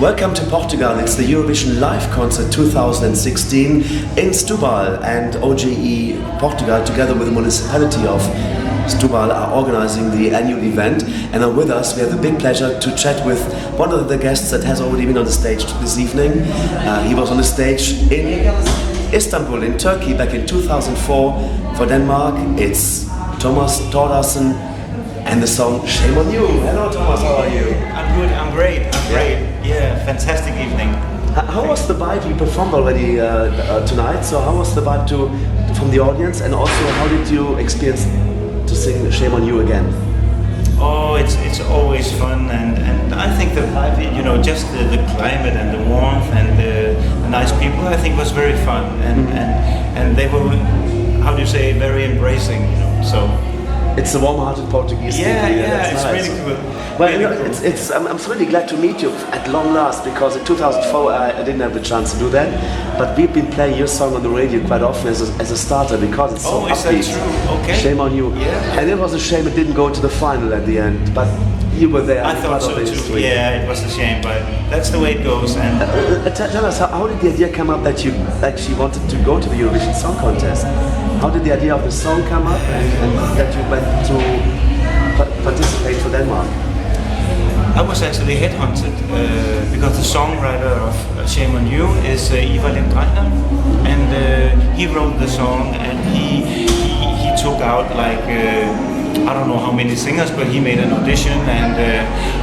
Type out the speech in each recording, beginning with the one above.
Welcome to Portugal. It's the Eurovision Live Concert 2016 in Setubal, and OGAE Portugal together with the Municipality of Setubal are organizing the annual event, and are with us. We have the big pleasure to chat with one of the guests that has already been on the stage this evening. He was on the stage in Istanbul in Turkey back in 2004 for Denmark. It's Tomas Thordarson and the song Shame on You. Hello Thomas, how are you? I'm good, I'm great, Yeah, fantastic evening. How was the vibe? You performed already tonight, so how was the vibe from the audience, and also how did you experience to sing Shame on You again? Oh, it's always fun, and I think the vibe, just the climate and the warmth and the nice people, I think was very fun, and they were, how do you say, very embracing, so. It's a warm-hearted Portuguese. Yeah, it's nice. Really cool. Well, really cool. I'm really glad to meet you at long last, because in 2004 I didn't have the chance to do that, but we've been playing your song on the radio quite often as a starter, because it's so upbeat. Is that true? Okay. Shame on You. Yeah. And it was a shame it didn't go to the final at the end, but you were there. I thought so too. Yeah, it was a shame, but that's the way it goes. And tell us, how did the idea come up that you actually wanted to go to the Eurovision Song Contest? How did the idea of the song come up, and that you went to participate for Denmark? I was actually headhunted because the songwriter of Shame on You is Ivar Lindgren, and he wrote the song, and he took out like I don't know how many singers, but he made an audition, and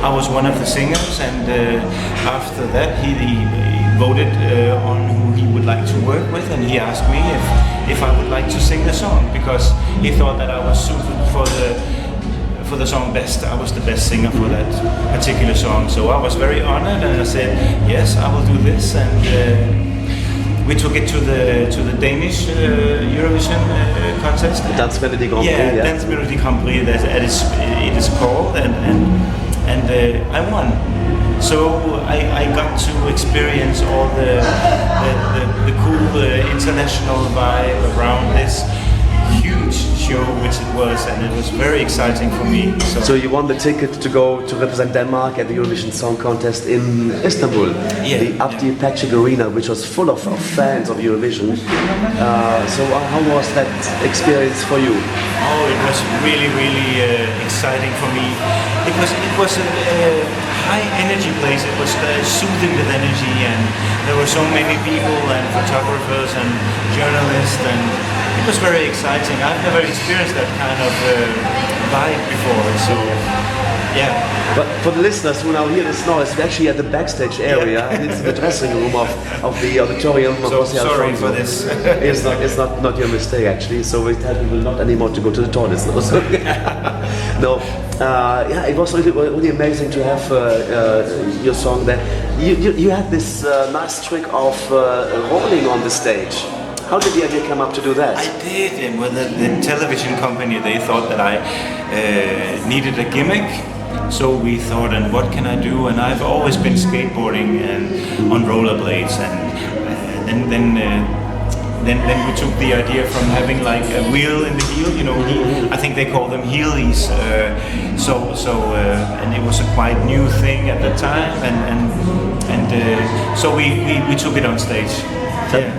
I was one of the singers, and after that he voted on who he would like to work with, and he asked me if I would like to sing the song, because he thought that I was suited for the song best. I was the best singer for that particular song, so I was very honored, and I said yes, I will do this, and we took it to the Danish Eurovision contest. The Dance Melody Grand Prix. Yeah, Dance Melody Grand Prix, it is called, and I won. So I got to experience all the cool international vibe around this huge show, which it was, and it was very exciting for me. So you won the ticket to go to represent Denmark at the Eurovision Song Contest in Istanbul, the OGAE Portugal arena, which was full of fans of Eurovision. So how was that experience for you? Oh, it was really, really exciting for me. It was a high energy place. It was soothing with energy, and there were so many people and photographers and journalists, and it was very exciting. I've never experienced that kind of vibe before, so yeah. But for the listeners who now hear this noise, we're actually at the backstage area, and it's the dressing room of the auditorium. So sorry for this. It's not your mistake, actually. So we tell people not anymore to go to the toilets. No, so no. Yeah, it was really amazing to have your song there. You had this nice trick of rolling on the stage. How did the idea come up to do that? I did, and with the television company, they thought that I needed a gimmick. So we thought, and what can I do? And I've always been skateboarding and on rollerblades, and then we took the idea from having like a wheel in the heel. I think they call them heelies. And it was a quite new thing at the time, and so we took it on stage.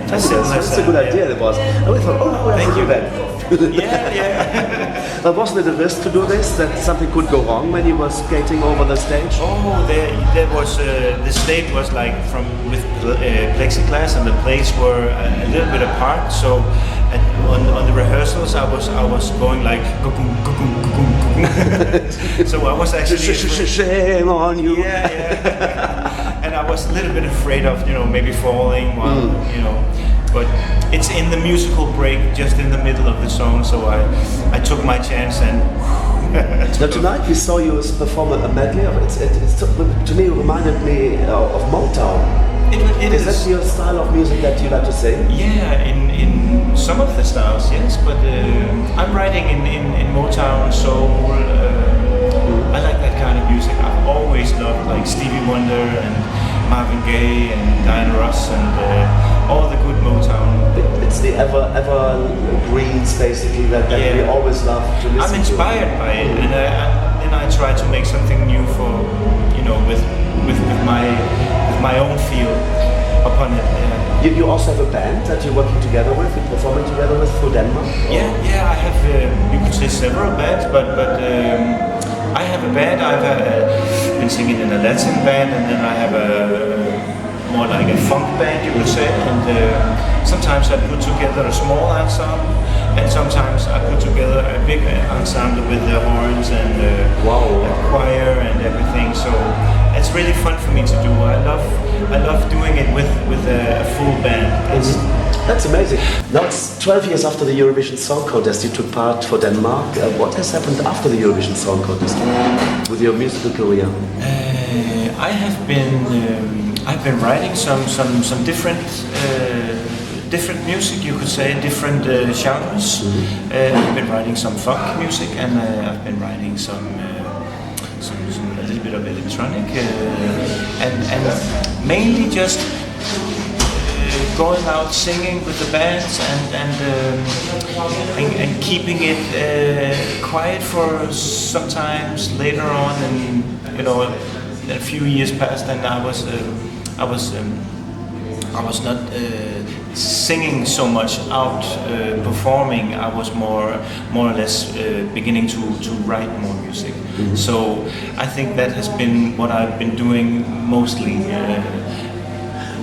That's a good idea. It was. I always thought, thank you then. Yeah. But wasn't it a risk to do this? That something could go wrong when you were skating over the stage? Oh, there was the stage was like with plexiglass, and the plates were a little bit apart. So on the rehearsals, I was going like so I was actually shame on you. Yeah. And I was a little bit afraid of maybe falling while but it's in the musical break, just in the middle of the song, so I took my chance and. Now tonight we saw you perform a medley of it. To me, it reminded me of Motown. Is that your style of music that you like to sing? Yeah, in some of the styles, yes, but I'm writing in Motown, soul. I like that kind of music. I've always loved like Stevie Wonder and Marvin Gaye and Diana Ross and all the good Motown. It's the evergreens basically that we always love to listen to. I'm inspired by it, and I try to make something new for with my own feel upon it. You also have a band that you're working together with, you're performing together with through Denmark? Yeah, I have, you could say several bands, but I have a band. I've been singing in a Latin band, and then I have more like a funk band, you could say, and sometimes I put together a small ensemble, and sometimes I put together a big ensemble with the horns and a choir and everything. So it's really fun for me to do. I love doing it with a full band. That's amazing. Now it's 12 years after the Eurovision Song Contest. You took part for Denmark. What has happened after the Eurovision Song Contest with your musical career? I've been writing some different music, you could say, different genres. I've been writing some funk music, and I've been writing some a little bit of electronic, and mainly just going out singing with the bands and keeping it quiet for sometimes later on, and a few years passed, and I was not singing so much out, performing. I was more or less beginning to write more music. So I think that has been what I've been doing mostly,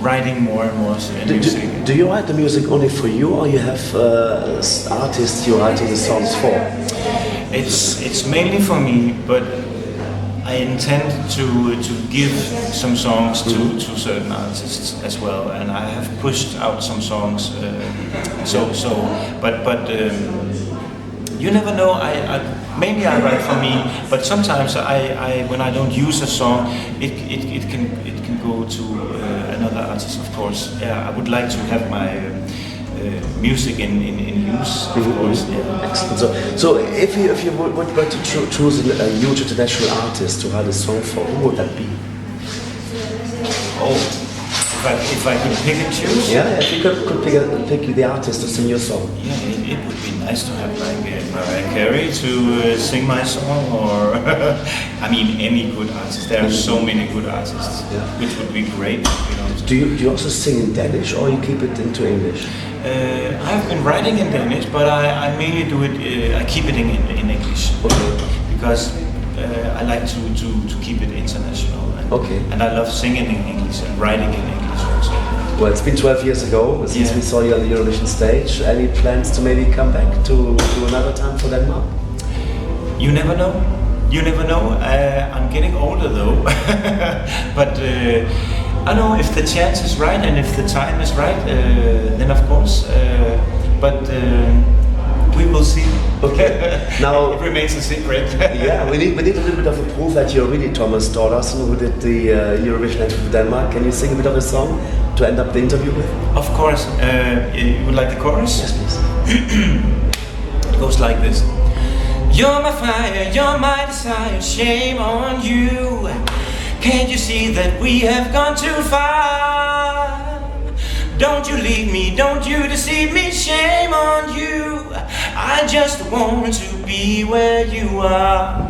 writing more and more music. Do you write the music only for you, or you have artists you're writing the songs for? It's mainly for me, but I intend to give some songs to certain artists as well, and I have pushed out some songs. But you never know. Mainly I write for me, but sometimes when I don't use a song, it can go to another artist. Of course, I would like to have my music in use, of course. Yeah. Excellent. So if you were to choose a huge international artist to write a song for, who would that be? Oh, if I could pick and choose? Yeah, if you could pick the artist to sing your song. Yeah, it would be nice to have like Mariah Carey to sing my song, or I mean any good artist. There are so many good artists, which would be great. Do you also sing in Danish, or you keep it into English? I've been writing in Danish, but I mainly do it. I keep it in English, because I like to keep it international. And I love singing in English and writing in English also. Well, it's been 12 years ago since we saw you on the Eurovision stage. Any plans to maybe come back to another time for Denmark? You never know. You never know. I'm getting older though, but. I know if the chance is right and if the time is right, then of course. But we will see. Okay. Now it remains a secret. Yeah, we need a little bit of a proof that you're really Tomas Thordarson, who did the Eurovision entry for Denmark. Can you sing a bit of a song to end up the interview with? Of course. You would like the chorus? Yes, please. It goes like this. You're my fire, you're my desire, shame on you. Can't you see that we have gone too far? Don't you leave me, don't you deceive me, shame on you. I just want to be where you are.